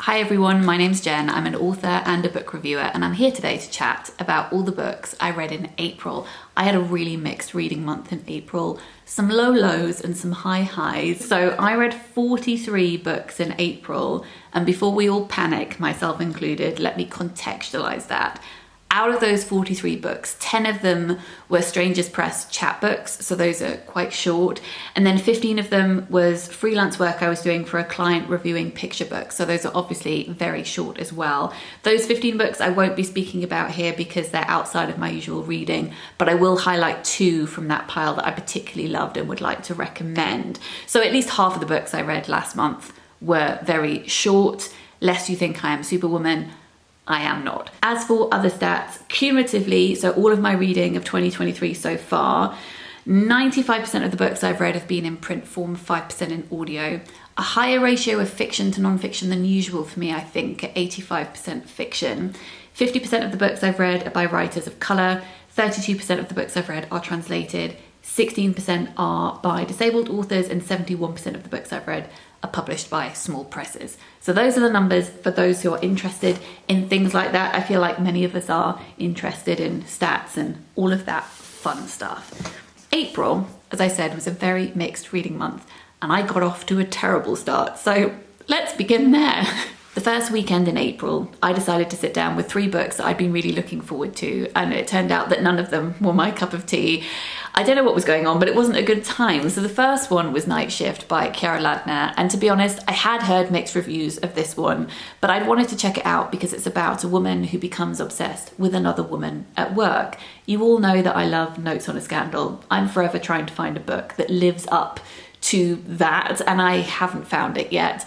Hi everyone, my name's Jen. I'm an author and a book reviewer, and I'm here today to chat about all the books I read in April. I had a really mixed reading month in April, some low lows and some high highs. So I read 43 books in April, and before we all panic, myself included, let me contextualize that. Out of those 43 books, 10 of them were Strangers Press chapbooks, so those are quite short. And then 15 of them was freelance work I was doing for a client reviewing picture books, so those are obviously very short as well. Those 15 books I won't be speaking about here because they're outside of my usual reading, but I will highlight two from that pile that I particularly loved and would like to recommend. So at least half of the books I read last month were very short. Lest you think I am Superwoman, I am not. As for other stats, cumulatively, so all of my reading of 2023 so far, 95% of the books I've read have been in print form, 5% in audio. A higher ratio of fiction to non-fiction than usual for me, I think, at 85% fiction. 50% of the books I've read are by writers of colour, 32% of the books I've read are translated, 16% are by disabled authors, and 71% of the books I've read are published by small presses. So those are the numbers for those who are interested in things like that. I feel like many of us are interested in stats and all of that fun stuff. April, as I said, was a very mixed reading month, and I got off to a terrible start. So let's begin there. The first weekend in April, I decided to sit down with 3 books that I'd been really looking forward to, and it turned out that none of them were my cup of tea. I don't know what was going on, but it wasn't a good time. So the first one was Night Shift by Kiare Ladner, and to be honest, I had heard mixed reviews of this one, but I'd wanted to check it out because it's about a woman who becomes obsessed with another woman at work. You all know that I love Notes on a Scandal. I'm forever trying to find a book that lives up to that, and I haven't found it yet.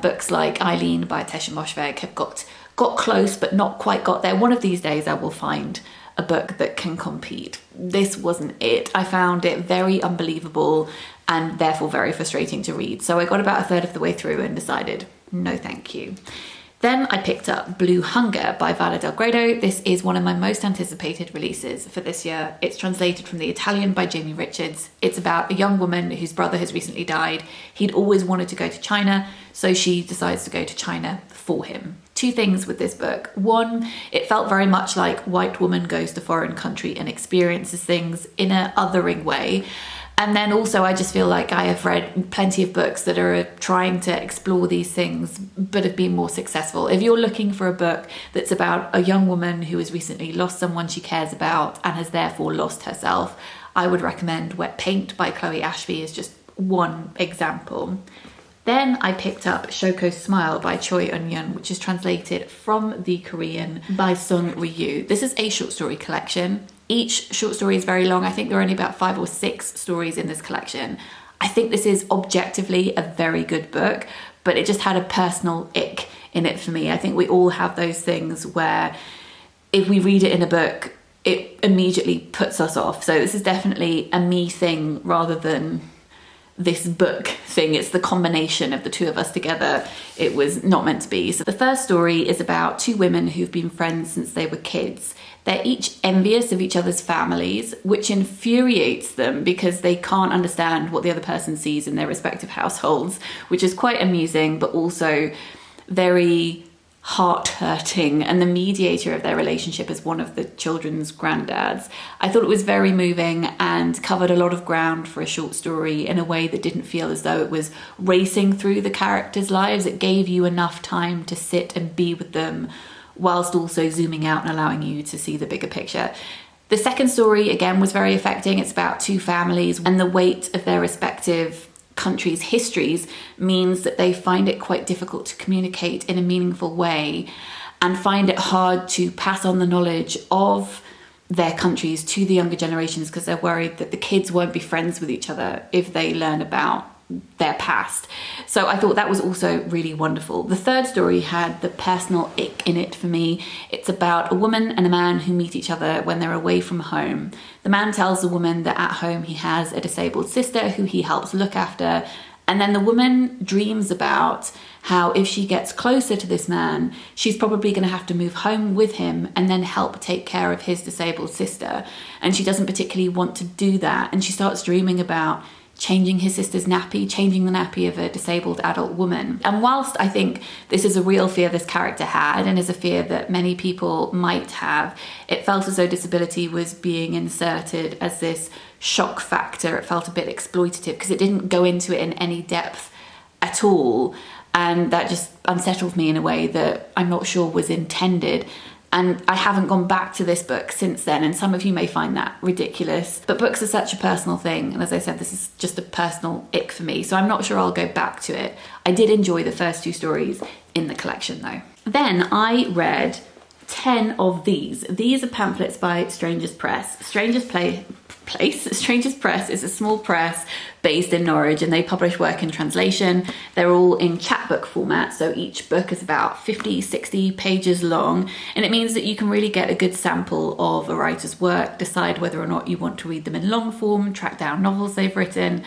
Books like Eileen by Tesha Moshfegh have got close but not quite got there. One of these days I will find a book that can compete. This wasn't it. I found it very unbelievable and therefore very frustrating to read. So I got about a third of the way through and decided, no thank you. Then I picked up Blue Hunger by Viola del Grado. This is one of my most anticipated releases for this year. It's translated from the Italian by Jamie Richards. It's about a young woman whose brother has recently died. He'd always wanted to go to China, so she decides to go to China for him. 2 things with this book. One, it felt very much like white woman goes to foreign country and experiences things in an othering way. And then also I just feel like I have read plenty of books that are trying to explore these things but have been more successful. If you're looking for a book that's about a young woman who has recently lost someone she cares about and has therefore lost herself, I would recommend Wet Paint by Chloe Ashby as just one example. Then I picked up Shokos Smile by Choi Eun-young, which is translated from the Korean by Sung Ryu. This is a short story collection. Each short story is very long. I think there are only about 5 or 6 stories in this collection. I think this is objectively a very good book, but it just had a personal ick in it for me. I think we all have those things where if we read it in a book, it immediately puts us off. So this is definitely a me thing rather than this book thing. It's the combination of the two of us together. It was not meant to be. So the first story is about 2 women who've been friends since they were kids. They're each envious of each other's families, which infuriates them because they can't understand what the other person sees in their respective households, which is quite amusing, but also very heart-hurting. And the mediator of their relationship is one of the children's granddads. I thought it was very moving and covered a lot of ground for a short story in a way that didn't feel as though it was racing through the characters' lives. It gave you enough time to sit and be with them whilst also zooming out and allowing you to see the bigger picture. The second story, again, was very affecting. It's about 2 families, and the weight of their respective countries' histories means that they find it quite difficult to communicate in a meaningful way and find it hard to pass on the knowledge of their countries to the younger generations because they're worried that the kids won't be friends with each other if they learn about their past. So I thought that was also really wonderful. The third story had the personal ick in it for me. It's about a woman and a man who meet each other when they're away from home. The man tells the woman that at home he has a disabled sister who he helps look after, and then the woman dreams about how if she gets closer to this man, she's probably going to have to move home with him and then help take care of his disabled sister. And she doesn't particularly want to do that. And she starts dreaming about changing his sister's nappy, changing the nappy of a disabled adult woman. And whilst I think this is a real fear this character had and is a fear that many people might have, it felt as though disability was being inserted as this shock factor. It felt a bit exploitative because it didn't go into it in any depth at all. And that just unsettled me in a way that I'm not sure was intended. And I haven't gone back to this book since then, and some of you may find that ridiculous. But books are such a personal thing, and as I said, this is just a personal ick for me, so I'm not sure I'll go back to it. I did enjoy the first 2 stories in the collection though. Then I read 10 of these. These are pamphlets by Strangers Press. Strangers Press is a small press based in Norwich, and they publish work in translation. They're all in chapbook format, so each book is about 50-60 pages long, and it means that you can really get a good sample of a writer's work, decide whether or not you want to read them in long form, track down novels they've written.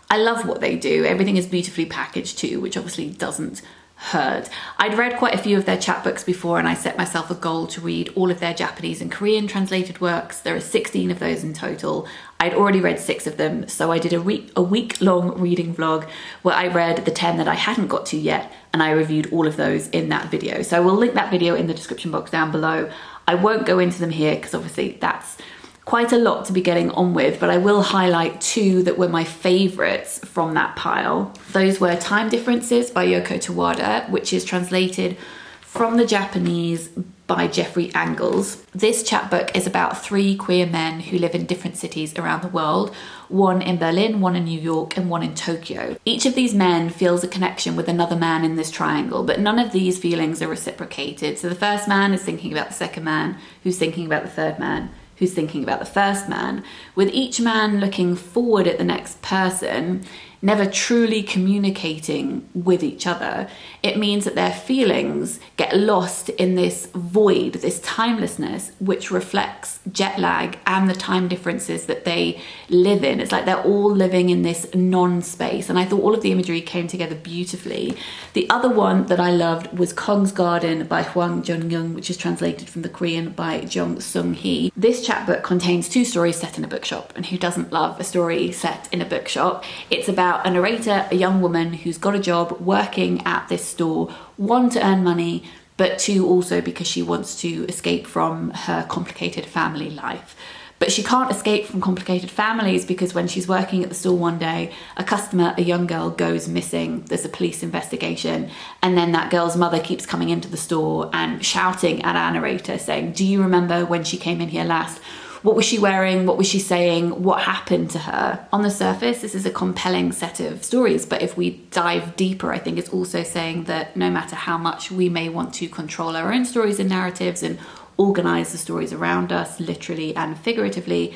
I love what they do. Everything is beautifully packaged too, which obviously doesn't hurt. I'd read quite a few of their chapbooks before, and I set myself a goal to read all of their Japanese and Korean translated works. There are 16 of those in total. I'd already read 6 of them, so I did a week-long reading vlog where I read the 10 that I hadn't got to yet, and I reviewed all of those in that video. So we'll link that video in the description box down below. I won't go into them here because obviously that's quite a lot to be getting on with, but I will highlight 2 that were my favourites from that pile. Those were Time Differences by Yoko Tawada, which is translated from the Japanese by Jeffrey Angles. This chapbook is about 3 queer men who live in different cities around the world, one in Berlin, one in New York, and one in Tokyo. Each of these men feels a connection with another man in this triangle, but none of these feelings are reciprocated. So the first man is thinking about the second man, who's thinking about the third man, who's thinking about the first man, with each man looking forward at the next person, never truly communicating with each other. It means that their feelings get lost in this void, this timelessness, which reflects jet lag and the time differences that they live in. It's like they're all living in this non-space, and I thought all of the imagery came together beautifully. The other one that I loved was Kong's Garden by Hwang Jung-young, which is translated from the Korean by Jung Sung-hee. This chapbook contains 2 stories set in a bookshop, and who doesn't love a story set in a bookshop? It's about a narrator, a young woman who's got a job working at this store, 1 to earn money, but 2 also because she wants to escape from her complicated family life. But she can't escape from complicated families because when she's working at the store one day, a customer, a young girl, goes missing. There's a police investigation, and then that girl's mother keeps coming into the store and shouting at our narrator saying, "Do you remember when she came in here last? What was she wearing? What was she saying? What happened to her?" On the surface, this is a compelling set of stories, but if we dive deeper, I think it's also saying that no matter how much we may want to control our own stories and narratives and organize the stories around us, literally and figuratively,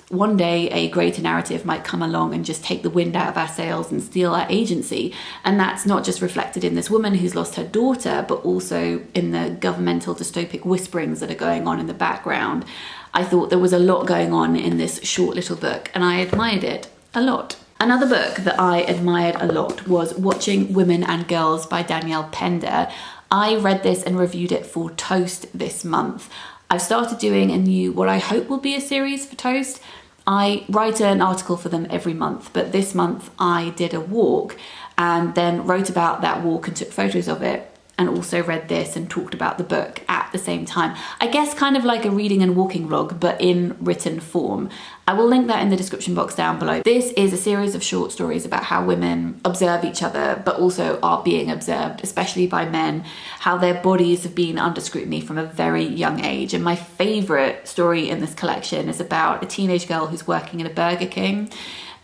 one day a greater narrative might come along and just take the wind out of our sails and steal our agency. And that's not just reflected in this woman who's lost her daughter, but also in the governmental dystopic whisperings that are going on in the background. I thought there was a lot going on in this short little book, and I admired it a lot. Another book that I admired a lot was Watching Women and Girls by Danielle Pender. I read this and reviewed it for Toast this month. I've started doing a new, what I hope will be a series for Toast. I write an article for them every month, but this month I did a walk and then wrote about that walk and took photos of it, and also read this and talked about the book at the same time. I guess kind of like a reading and walking vlog, but in written form. I will link that in the description box down below. This is a series of short stories about how women observe each other, but also are being observed, especially by men, how their bodies have been under scrutiny from a very young age. And my favorite story in this collection is about a teenage girl who's working in a Burger King.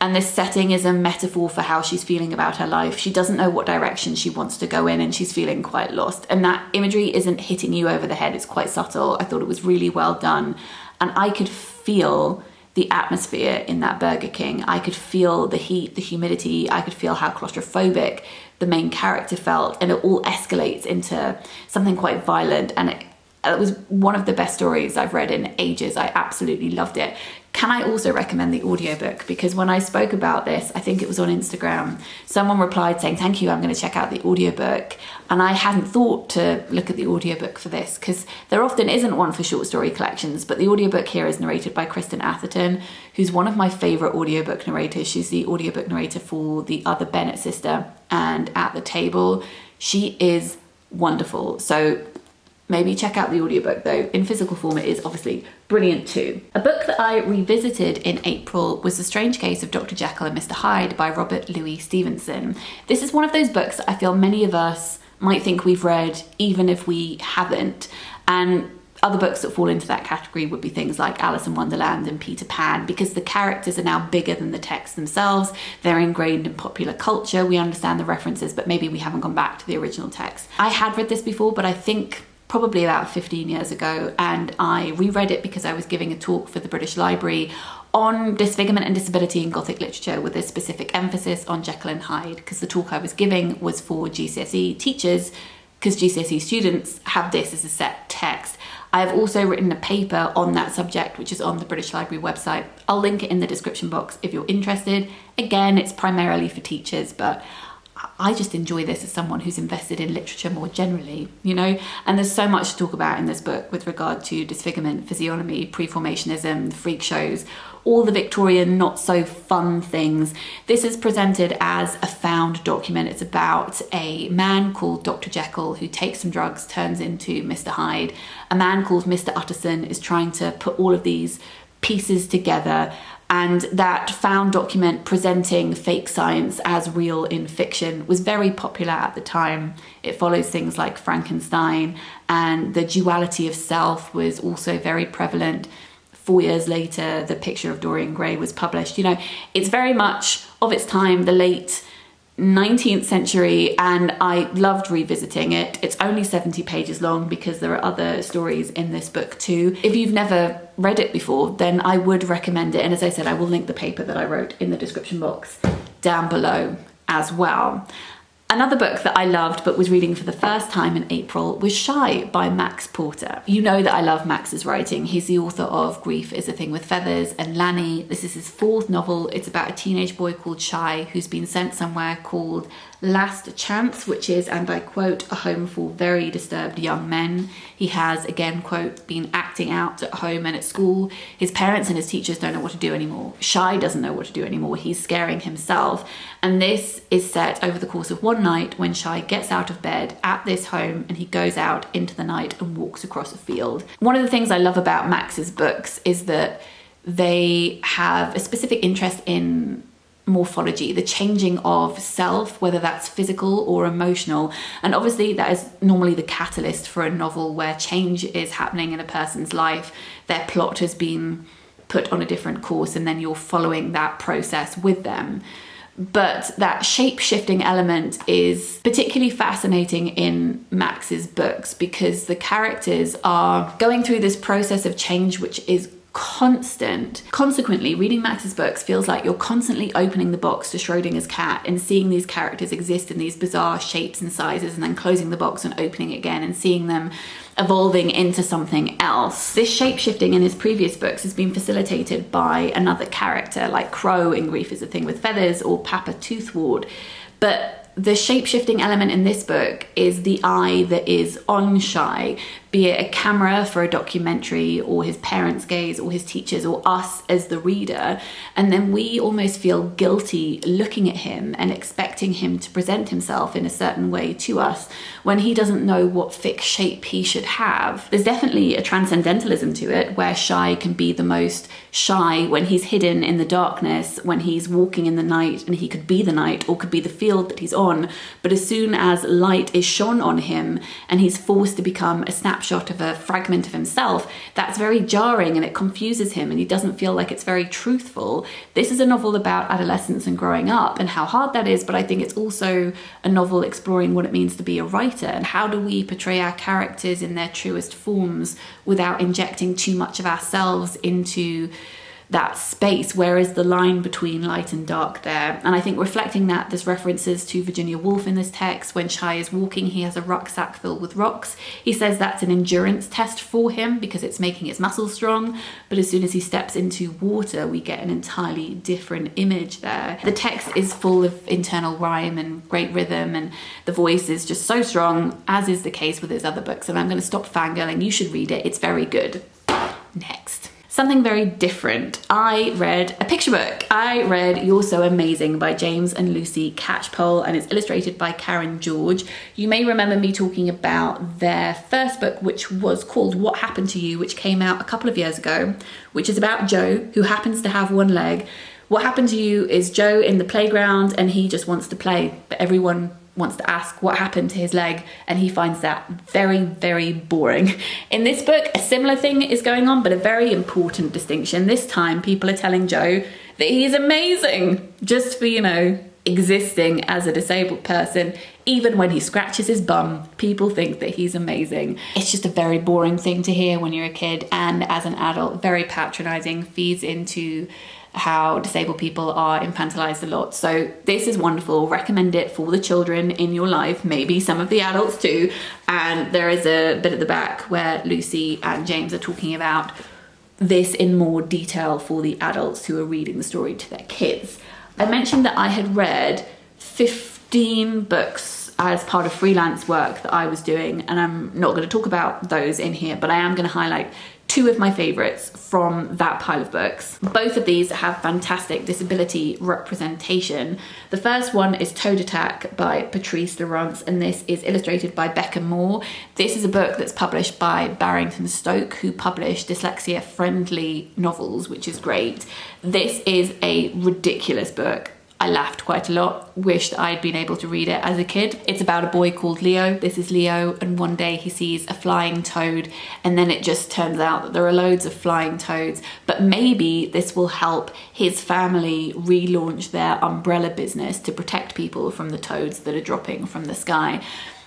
And this setting is a metaphor for how she's feeling about her life. She doesn't know what direction she wants to go in, and she's feeling quite lost. And that imagery isn't hitting you over the head. It's quite subtle. I thought it was really well done. And I could feel the atmosphere in that Burger King. I could feel the heat, the humidity. I could feel how claustrophobic the main character felt. And it all escalates into something quite violent. And it was one of the best stories I've read in ages. I absolutely loved it. Can I also recommend the audiobook? Because when I spoke about this, I think it was on Instagram, someone replied saying, thank you, I'm going to check out the audiobook. And I hadn't thought to look at the audiobook for this because there often isn't one for short story collections, but the audiobook here is narrated by Kristen Atherton, who's one of my favourite audiobook narrators. She's the audiobook narrator for The Other Bennett Sister and At the Table. She is wonderful. So maybe check out the audiobook, though. In physical form, it is obviously brilliant too. A book that I revisited in April was The Strange Case of Dr. Jekyll and Mr Hyde by Robert Louis Stevenson. This is one of those books that I feel many of us might think we've read, even if we haven't. And other books that fall into that category would be things like Alice in Wonderland and Peter Pan, because the characters are now bigger than the texts themselves. They're ingrained in popular culture. We understand the references, but maybe we haven't gone back to the original text. I had read this before, but I think probably about 15 years ago, and I reread it because I was giving a talk for the British Library on disfigurement and disability in Gothic literature, with a specific emphasis on Jekyll and Hyde, because the talk I was giving was for GCSE teachers, because GCSE students have this as a set text. I have also written a paper on that subject, which is on the British Library website. I'll link it in the description box if you're interested. Again, it's primarily for teachers, but I just enjoy this as someone who's invested in literature more generally, you know? And there's so much to talk about in this book with regard to disfigurement, physiognomy, preformationism, freak shows, all the Victorian not so fun things. This is presented as a found document. It's about a man called Dr. Jekyll who takes some drugs, turns into Mr. Hyde. A man called Mr. Utterson is trying to put all of these pieces together. And that found document presenting fake science as real in fiction was very popular at the time. It follows things like Frankenstein, and the duality of self was also very prevalent. 4 years later, The Picture of Dorian Gray was published. You know, it's very much of its time, the late 19th century, and I loved revisiting it. It's only 70 pages long because there are other stories in this book too. If you've never read it before, then I would recommend it. And as I said, I will link the paper that I wrote in the description box down below as well. Another book that I loved but was reading for the first time in April was Shy by Max Porter. You know that I love Max's writing. He's the author of Grief is a Thing with Feathers and Lanny. This is his fourth novel. It's about a teenage boy called Shy who's been sent somewhere called Last Chance, which is, and I quote, a home for very disturbed young men. He has, again, quote, been acting out at home and at school. His parents and his teachers don't know what to do anymore. Shy doesn't know what to do anymore. He's scaring himself. And this is set over the course of one night when Shy gets out of bed at this home and he goes out into the night and walks across a field. One of the things I love about Max's books is that they have a specific interest in morphology, the changing of self, whether that's physical or emotional. And obviously that is normally the catalyst for a novel where change is happening in a person's life. Their plot has been put on a different course and then you're following that process with them. But that shape-shifting element is particularly fascinating in Max's books because the characters are going through this process of change which is constant. Consequently, reading Max's books feels like you're constantly opening the box to Schrodinger's cat and seeing these characters exist in these bizarre shapes and sizes and then closing the box and opening it again and seeing them evolving into something else. This shape-shifting in his previous books has been facilitated by another character like Crow in Grief is a Thing with Feathers or Papa Toothward. But the shape-shifting element in this book is the eye that is on Shy, be it a camera for a documentary or his parents' gaze or his teachers or us as the reader. And then we almost feel guilty looking at him and expecting him to present himself in a certain way to us when he doesn't know what fixed shape he should have. There's definitely a transcendentalism to it where Shy can be the most shy when he's hidden in the darkness, when he's walking in the night, and he could be the night or could be the field that he's on. But as soon as light is shone on him and he's forced to become a snapshot of a fragment of himself, that's very jarring and it confuses him and he doesn't feel like it's very truthful. This is a novel about adolescence and growing up and how hard that is, but I think it's also a novel exploring what it means to be a writer and how do we portray our characters in their truest forms without injecting too much of ourselves into that space. Where is the line between light and dark there? And I think reflecting that, there's references to Virginia Woolf in this text. When Chai is walking, he has a rucksack filled with rocks. He says that's an endurance test for him because it's making his muscles strong. But as soon as he steps into water, we get an entirely different image there. The text is full of internal rhyme and great rhythm, and the voice is just so strong, as is the case with his other books. And I'm going to stop fangirling. You should read it. It's very good. Next. Something very different. I read a picture book. I read Youre So Amazing by James and Lucy Catchpole, and it's illustrated by Karen George. You may remember me talking about their first book, which was called What Happened to You, which came out a couple of years ago, which is about Joe, who happens to have one leg. What happened to you is Joe in the playground, and he just wants to play, but everyone wants to ask what happened to his leg, and he finds that very, very boring. In this book, a similar thing is going on, but a very important distinction. This time, people are telling Joe that he's amazing just for, you know, existing as a disabled person. Even when he scratches his bum, people think that he's amazing. It's just a very boring thing to hear when you're a kid, and as an adult, very patronizing, feeds into how disabled people are infantilized a lot. So this is wonderful. Recommend it for the children in your life, maybe some of the adults too. And there is a bit at the back where Lucy and James are talking about this in more detail for the adults who are reading the story to their kids. I mentioned that I had read 15 books as part of freelance work that I was doing, and I'm not going to talk about those in here, but I am going to highlight two of my favourites from that pile of books. Both of these have fantastic disability representation. The first one is Toad Attack by Patrice Laurence, and this is illustrated by Becca Moore. This is a book that's published by Barrington Stoke, who publish dyslexia-friendly novels, which is great. This is a ridiculous book. I laughed quite a lot, wished I'd been able to read it as a kid. It's about a boy called Leo. This is Leo, and one day he sees a flying toad, and then it just turns out that there are loads of flying toads. But maybe this will help his family relaunch their umbrella business to protect people from the toads that are dropping from the sky.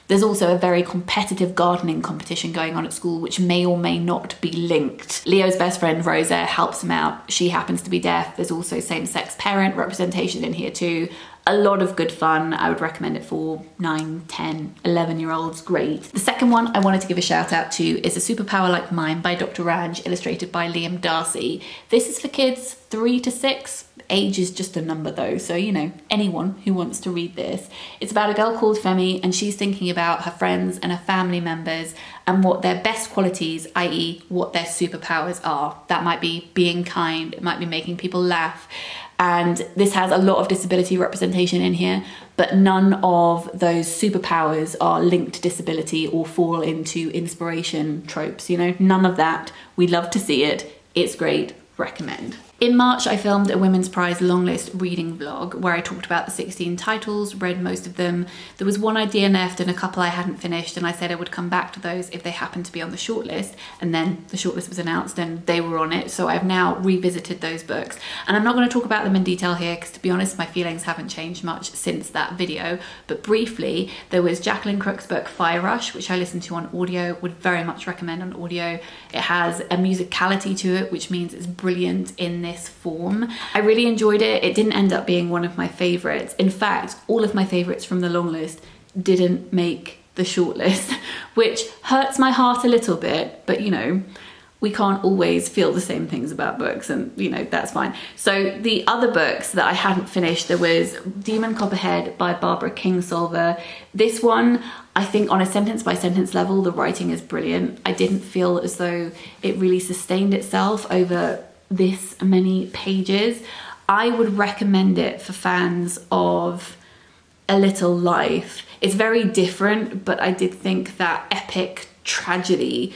There's also a very competitive gardening competition going on at school, which may or may not be linked. Leo's best friend, Rosa, helps him out. She happens to be deaf. There's also same-sex parent representation in here too. A lot of good fun. I would recommend it for 9, 10, 11-year-olds. Great. The second one I wanted to give a shout out to is A Superpower Like Mine by Dr. Ranj, illustrated by Liam Darcy. This is for kids 3 to 6. Age is just a number though, so you know, anyone who wants to read this. It's about a girl called Femi, and she's thinking about her friends and her family members and what their best qualities, i.e. what their superpowers are. That might be being kind, it might be making people laugh. And this has a lot of disability representation in here, but none of those superpowers are linked to disability or fall into inspiration tropes, you know, none of that. We love to see it. It's great. Recommend. In March, I filmed a Women's Prize longlist reading vlog where I talked about the 16 titles, read most of them. There was one idea left and a couple I hadn't finished, and I said I would come back to those if they happened to be on the shortlist. And then the shortlist was announced and they were on it, so I've now revisited those books. And I'm not going to talk about them in detail here because, to be honest, my feelings haven't changed much since that video. But briefly, there was Jacqueline Crook's book Fire Rush, which I listened to on audio, would very much recommend on audio. It has a musicality to it, which means it's brilliant in this form. I really enjoyed it. It didn't end up being one of my favorites. In fact, all of my favorites from the long list didn't make the shortlist, which hurts my heart a little bit, but you know, we can't always feel the same things about books, and you know, that's fine. So the other books that I hadn't finished, there was Demon Copperhead by Barbara Kingsolver. This one, I think on a sentence by sentence level, the writing is brilliant. I didn't feel as though it really sustained itself over this many pages. I would recommend it for fans of A Little Life. It's very different, but I did think that epic tragedy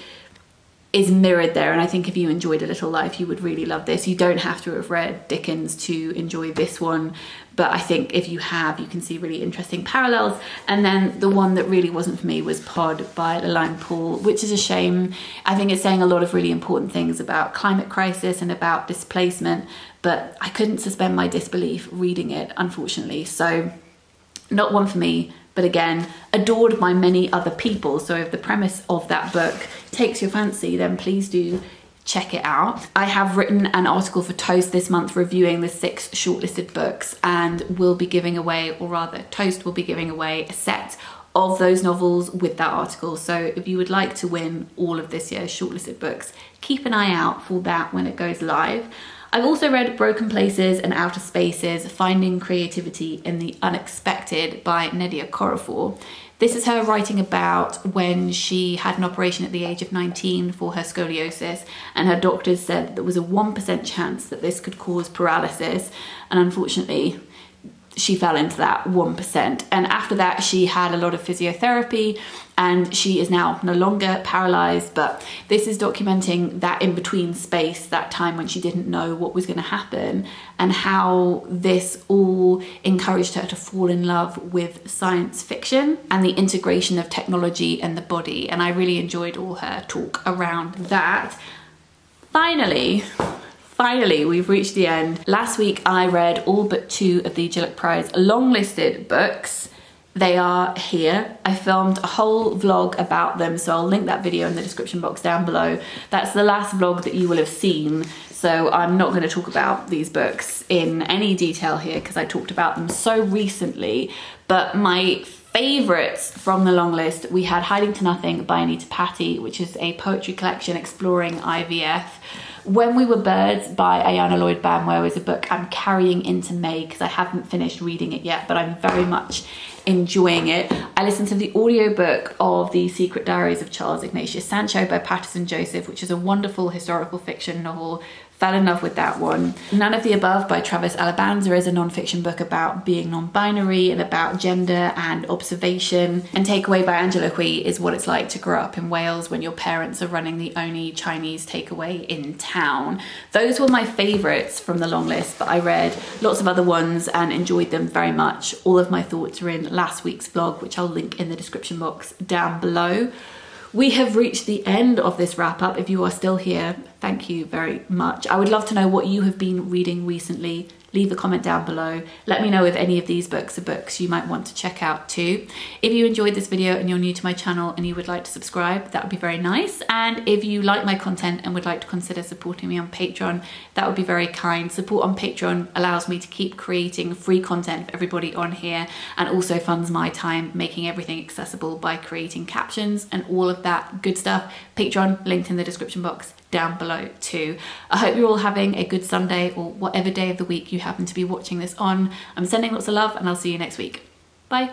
is mirrored there, and I think if you enjoyed A Little Life, you would really love this. You don't have to have read Dickens to enjoy this one, but I think if you have, you can see really interesting parallels. And then the one that really wasn't for me was Pod by Lalaine Paul, which is a shame. I think it's saying a lot of really important things about climate crisis and about displacement, but I couldn't suspend my disbelief reading it, unfortunately. So not one for me, but again, adored by many other people. So if the premise of that book takes your fancy, then please do check it out. I have written an article for Toast this month reviewing the 6 shortlisted books, and we'll be giving away, or rather Toast will be giving away, a set of those novels with that article. So if you would like to win all of this year's shortlisted books, keep an eye out for that when it goes live. I've also read Broken Places and Outer Spaces, Finding Creativity in the Unexpected by Nnedi Okorafor. This is her writing about when she had an operation at the age of 19 for her scoliosis, and her doctors said that there was a 1% chance that this could cause paralysis, and unfortunately she fell into that 1%. And after that, she had a lot of physiotherapy, and she is now no longer paralyzed. But this is documenting that in-between space, that time when she didn't know what was going to happen, and how this all encouraged her to fall in love with science fiction and the integration of technology and the body. And I really enjoyed all her talk around that. Finally, we've reached the end. Last week, I read all but 2 of the Jillik Prize longlisted books. They are here. I filmed a whole vlog about them, so I'll link that video in the description box down below. That's the last vlog that you will have seen, so I'm not going to talk about these books in any detail here because I talked about them so recently. But my favourites from the long list, we had Hiding to Nothing by Anita Patti, which is a poetry collection exploring IVF. When We Were Birds by Ayanna Lloyd Banwo is a book I'm carrying into May because I haven't finished reading it yet, but I'm very much enjoying it. I listened to the audiobook of The Secret Diaries of Charles Ignatius Sancho by Patterson Joseph, which is a wonderful historical fiction novel. Fell in love with that one. None of the Above by Travis Alabanza is a non-fiction book about being non-binary and about gender and observation. And Takeaway by Angela Hui is what it's like to grow up in Wales when your parents are running the only Chinese takeaway in town. Those were my favourites from the long list, but I read lots of other ones and enjoyed them very much. All of my thoughts are in last week's vlog, which I'll link in the description box down below. We have reached the end of this wrap up. If you are still here, thank you very much. I would love to know what you have been reading recently. Leave a comment down below. Let me know if any of these books are books you might want to check out too. If you enjoyed this video and you're new to my channel and you would like to subscribe, that would be very nice. And if you like my content and would like to consider supporting me on Patreon, that would be very kind. Support on Patreon allows me to keep creating free content for everybody on here, and also funds my time making everything accessible by creating captions and all of that good stuff. Patreon linked in the description box down below too. I hope you're all having a good Sunday or whatever day of the week you happen to be watching this on. I'm sending lots of love and I'll see you next week. Bye.